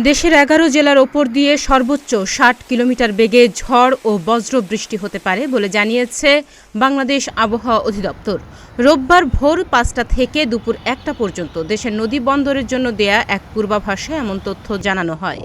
দেশের ১১ জেলার ওপর দিয়ে সর্বোচ্চ ৬০ কিলোমিটার বেগে ঝড় ও বজ্র বৃষ্টি হতে পারে বলে জানিয়েছে বাংলাদেশ আবহাওয়া অধিদপ্তর। রোববার ভোর ৫টা থেকে দুপুর ১টা পর্যন্ত দেশের নদী বন্দরের জন্য দেয়া এক পূর্বাভাসে এমন তথ্য জানানো হয়।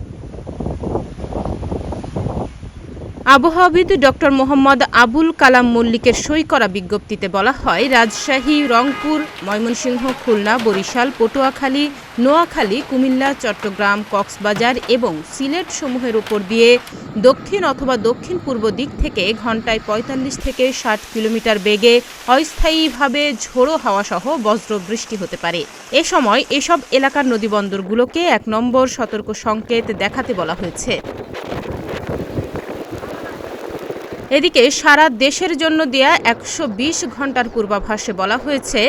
আবহাওয়াবিদ ডক্টর মোহাম্মদ আবুল কালাম মল্লিকের সই করা বিজ্ঞপ্তিতে বলা হয়, রাজশাহী, রংপুর, ময়মনসিংহ, খুলনা, বরিশাল, পটুয়াখালী, নোয়াখালী, কুমিল্লা, চট্টগ্রাম, কক্সবাজার এবং সিলেট সমূহের উপর দিয়ে দক্ষিণ অথবা দক্ষিণ পূর্ব দিক থেকে ঘণ্টায় ৪৫ থেকে ৬০ কিলোমিটার বেগে অস্থায়ীভাবে ঝোড়ো হাওয়া সহ বজ্র বৃষ্টি হতে পারে। এ সময় এসব এলাকার নদীবন্দরগুলোকে ১ নম্বর সতর্ক সংকেত দেখাতে বলা হয়েছে। এদিকে সারা দেশের জন্য দেয়া ১২০ ঘণ্টার পূর্বাভাসে বলা হয়েছে,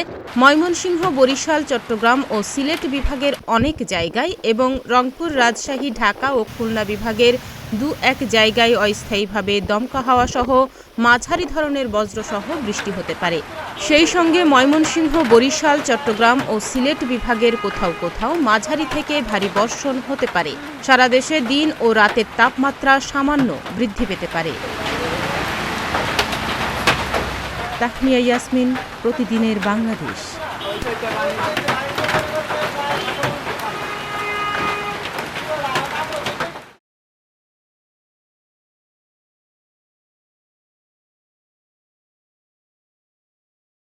ময়মনসিংহ, বরিশাল, চট্টগ্রাম ও সিলেট বিভাগের অনেক জায়গায় এবং রংপুর, রাজশাহী, ঢাকা ও খুলনা বিভাগের দু-এক জায়গায় অস্থায়ীভাবে দমকা হাওয়া সহ মাঝারি ধরনের বজ্রসহ বৃষ্টি হতে পারে। সেই সঙ্গে ময়মনসিংহ, বরিশাল, চট্টগ্রাম ও সিলেট বিভাগের কোথাও কোথাও মাঝারি থেকে ভারী বর্ষণ হতে পারে। সারা দেশে দিন ও রাতের তাপমাত্রা সামান্য বৃদ্ধি পেতে পারে। তাহমিয়া ইয়াসমিন, প্রতিদিনের বাংলাদেশ।